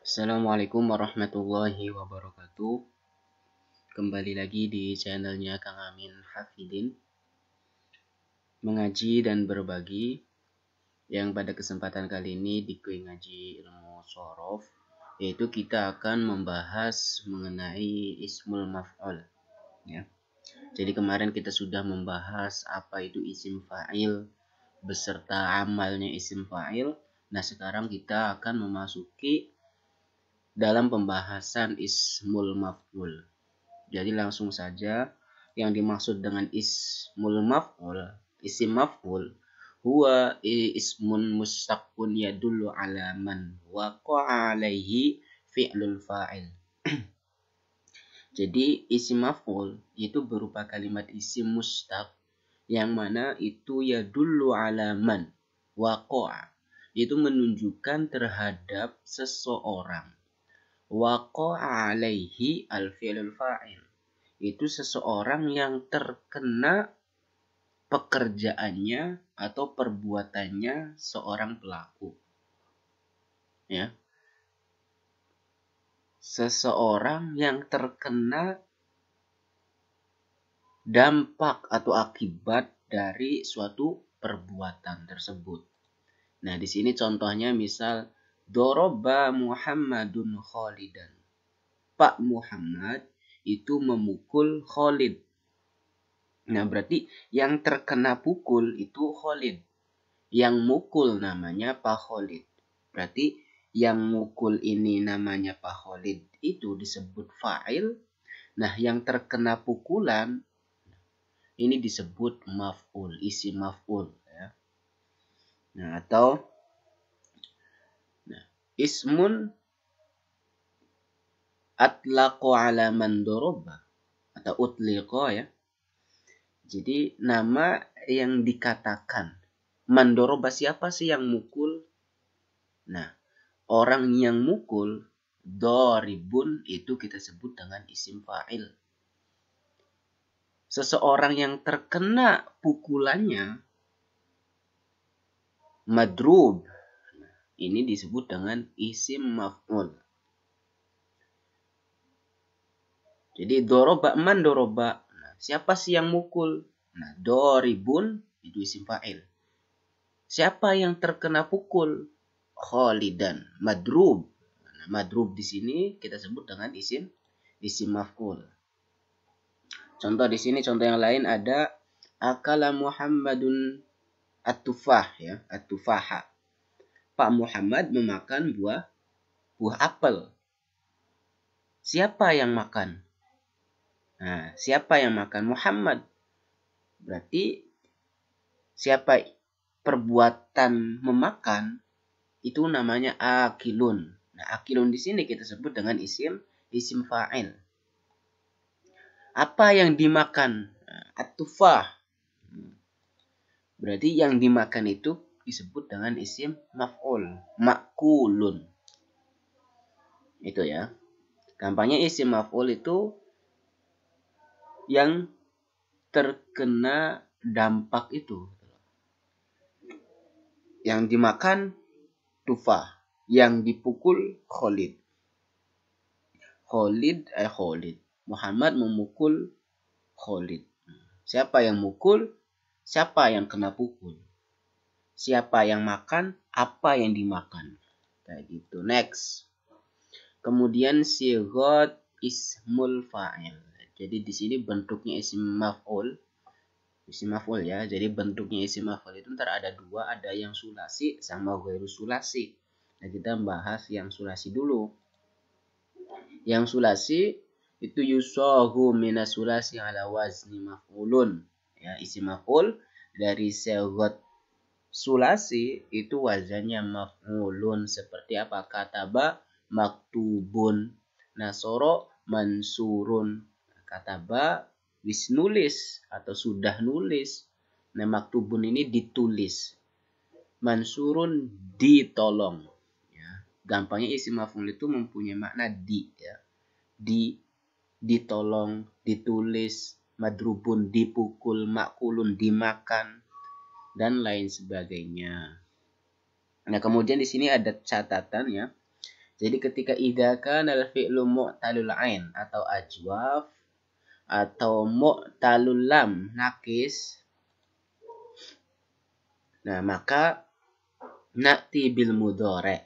Assalamualaikum warahmatullahi wabarakatuh. Kembali lagi di channelnya Kang Amin Hafidin, mengaji dan berbagi. Yang pada kesempatan kali ini di kuis ngaji ilmu shorof, yaitu kita akan membahas mengenai ismul maf'ul, ya. Jadi kemarin kita sudah membahas apa itu isim fa'il beserta amalnya isim fa'il. Nah, sekarang kita akan memasuki dalam pembahasan ismul maf'ul. Jadi langsung saja, yang dimaksud dengan ismul maf'ul, isim maf'ul, huwa ismun mustaqun yadullu ala man waqa'a alaihi fi'lul fa'il. Jadi isim maf'ul itu berupa kalimat isim mustaq yang mana itu yadullu ala man waqa'a, itu menunjukkan terhadap seseorang. Waqa'a alaihi al-fi'lul fa'il, itu seseorang yang terkena pekerjaannya atau perbuatannya seorang pelaku. Ya. Seseorang yang terkena dampak atau akibat dari suatu perbuatan tersebut. Nah, di sini contohnya misal doroba Muhammadun Khalidan. Pak Muhammad itu memukul Khalid. Nah, berarti yang terkena pukul itu Khalid. Yang mukul namanya Pak Khalid. Berarti yang mukul ini namanya Pak Khalid itu disebut fa'il. Nah, yang terkena pukulan ini disebut maf'ul, isim maf'ul, ya. Nah, atau ismun atlaqo ala man doroba atau utliqo, ya. Jadi nama yang dikatakan mandoroba, siapa sih yang mukul? Nah, orang yang mukul doribun itu kita sebut dengan isim fa'il. Seseorang yang terkena pukulannya madrub, ini disebut dengan isim maf'ul. Jadi doroba man doroba, nah, siapa sih yang mukul? Nah, doribun itu isim fa'il. Siapa yang terkena pukul? Khalidan, madrub. Nah, madrub di sini kita sebut dengan isim maf'ul. Contoh di sini, contoh yang lain ada akala Muhammadun at-tufah, ya, at-tufaha. Pak Muhammad memakan buah apel. Siapa yang makan? Nah, siapa yang makan? Muhammad. Berarti siapa perbuatan memakan itu namanya akilun. Nah, akilun di sini kita sebut dengan isim fa'il. Apa yang dimakan? At-tufah. Berarti yang dimakan itu disebut dengan isim maf'ul, makulun. Itu, ya. Gampangnya isim maf'ul itu yang terkena dampak itu. Yang dimakan tufah, yang dipukul Khalid. Khalid. Muhammad memukul Khalid. Siapa yang mukul? Siapa yang kena pukul? Siapa yang makan? Apa yang dimakan? Kayak gitu. Next. Kemudian sighat ismul fa'il. Jadi di sini bentuknya isim maf'ul. Isim maf'ul, ya. Jadi bentuknya isim maf'ul itu ntar ada dua, ada yang sulasi sama ghairu sulasi. Nah, kita bahas yang sulasi dulu. Yang sulasi itu yusahu minas sulasi ala wazni maf'ulun. Ya, isim maf'ul dari sighat sulasi itu wazannya maf'ulun. Seperti apa? Kataba maktubun, nasoro mansurun. Kataba wis nulis atau sudah nulis. Nah, maktubun ini ditulis. Mansurun ditolong. Ya. Gampangnya isim maf'ul itu mempunyai makna di, ya. Ditolong, ditulis, madrubun dipukul, makulun dimakan, dan lain sebagainya. Nah, kemudian di sini ada catatan, ya. Jadi ketika idza kana al-fi'lu mu'talul ain atau ajwaf atau mu'talul lam nakis, nah maka na'ti bil mudhari'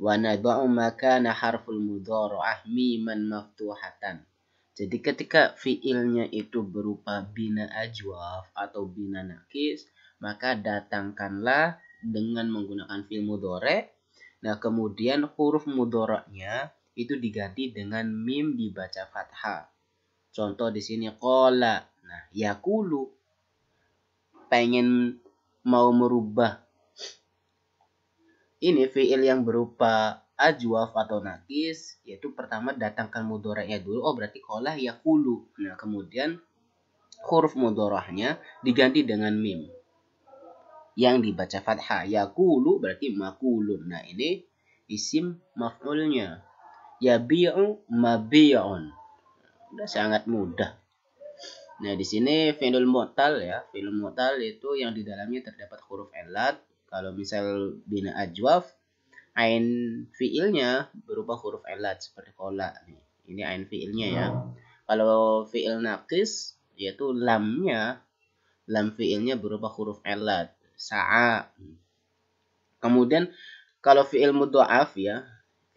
wa nadha'u makana harful mudhari'ah miman maftuhatan. Jadi ketika fiilnya itu berupa bina ajwaf atau bina nakis, maka datangkanlah dengan menggunakan fi'il mudhari'. Nah, kemudian huruf mudhari'nya itu diganti dengan mim dibaca fathah. Contoh di sini qala. Nah, yaqulu pengen mau merubah ini fiil yang berupa ajwaf atau nakis, yaitu pertama datangkan mudhari'nya dulu. Oh, berarti qala yaqulu. Nah, kemudian huruf mudhari'nya diganti dengan mim yang dibaca fathah. Yaqulu berarti maqulun. Nah, ini isim maf'ulnya. Yabi'u mabi'un. Udah sangat mudah. Nah, di sini fi'il mu'tal ya. Fi'il mu'tal itu yang di dalamnya terdapat huruf ilat. Kalau misal bina ajwaf, ain fi'ilnya berupa huruf ilat seperti qala nih. Ini ain fi'ilnya ya. Kalau fi'il naqis yaitu lamnya, lam fi'ilnya berupa huruf ilat. Sa'a. Kemudian kalau fi'il mudha'af ya,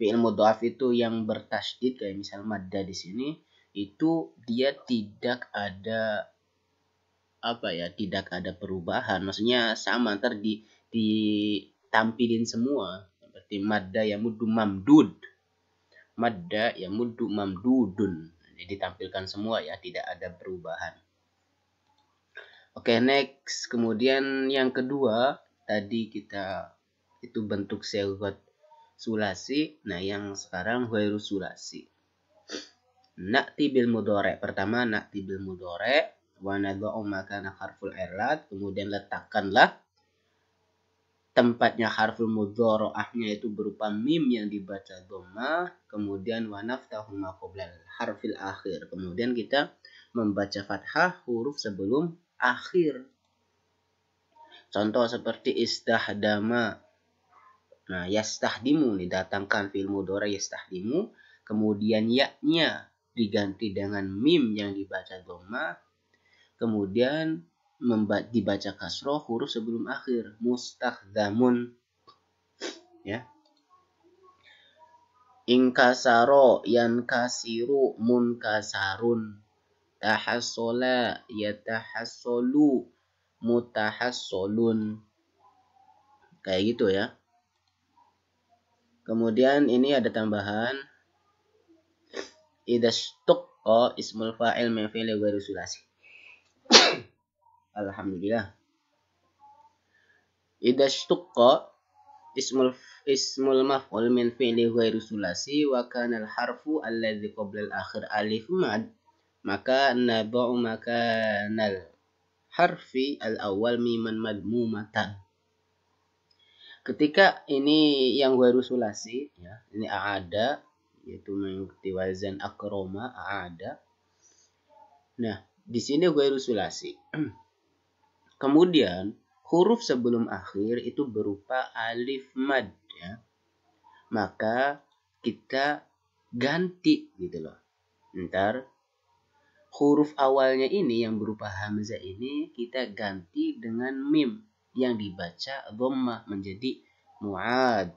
fi'il mudha'af itu yang bertasydid kayak misal madda di sini, itu dia tidak ada tidak ada perubahan. Maksudnya sama, ntar ditampilin semua. Seperti madda yamuddu mamdud. Madda yamuddu mamdudun. Jadi ditampilkan semua ya, tidak ada perubahan. Oke, next. Kemudian yang kedua, tadi kita itu bentuk sighat sulasi. Nah, yang sekarang ghairu sulasi. Na'ti bil mudhari'. Pertama na'ti bil mudhari'. Wa nadha'u makana harful ilat, kemudian letakkanlah tempatnya harful mudhari'ahnya itu berupa mim yang dibaca dhammah, kemudian wa naftahu ma qabla harfil akhir, kemudian kita membaca fathah huruf sebelum akhir. Contoh seperti istahdama. Nah, yastahdimu didatangkan fi'il mudhari' yastahdimu, kemudian ya-nya diganti dengan mim yang dibaca dhammah, kemudian dibaca kasroh huruf sebelum akhir. Mustakhdamun. Ya. Inkasaro yankasiru munkasarun. Tahassola yatahassolu mutahassolun. Kayak gitu ya. Kemudian ini ada tambahan. Idashtuqqa ismul fa'il min fi'li ghairu sulasi. Alhamdulillah. Idashtuqqa ismul maf'ul min fi'li ghairu sulasi wa kana al-harfu alladhi qabla al-akhir alif mad, maka nadha'u makanal harfi al-awwal miman madmumatan. Ketika ini yang ghairu sulasi ya, ini a'ada, yaitu mengikuti wazan akroma a'ada. Nah, di sini ghairu sulasi. Kemudian huruf sebelum akhir itu berupa alif mad ya. Maka kita ganti gitu loh. Ntar huruf awalnya ini yang berupa hamzah ini kita ganti dengan mim yang dibaca dhammah menjadi mu'ad.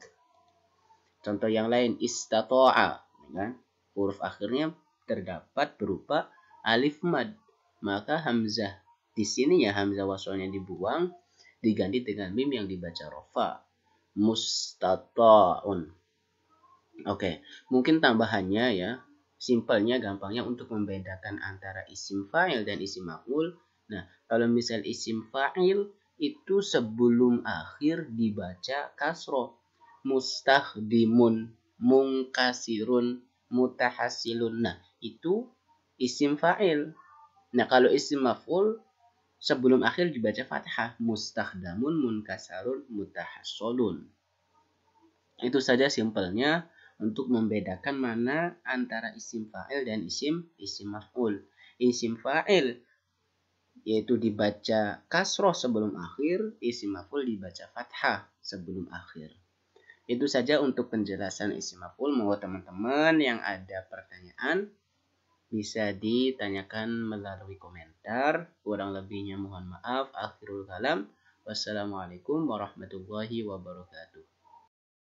Contoh yang lain istata'a, kan? Huruf akhirnya terdapat berupa alif mad. Maka hamzah di sini ya, hamzah wasalnya dibuang, diganti dengan mim yang dibaca rofa. Mustata'un. Oke, mungkin tambahannya ya, simpelnya gampangnya untuk membedakan antara isim fa'il dan isim maf'ul. Nah, kalau misal isim fa'il itu sebelum akhir dibaca kasroh. Mustakhdimun, munkasirun, mutahassilun. Nah, itu isim fa'il. Nah, kalau isim maf'ul sebelum akhir dibaca fathah. Mustakhdamun, munkasarun, mutahassolun. Itu saja simpelnya untuk membedakan mana antara isim fa'il dan isim maf'ul. Isim fa'il yaitu dibaca kasroh sebelum akhir, isim maf'ul dibaca fathah sebelum akhir. Itu saja untuk penjelasan isim maf'ul. Mau teman-teman yang ada pertanyaan bisa ditanyakan melalui komentar. Kurang lebihnya mohon maaf. Akhirul kalam. Wassalamualaikum warahmatullahi wabarakatuh.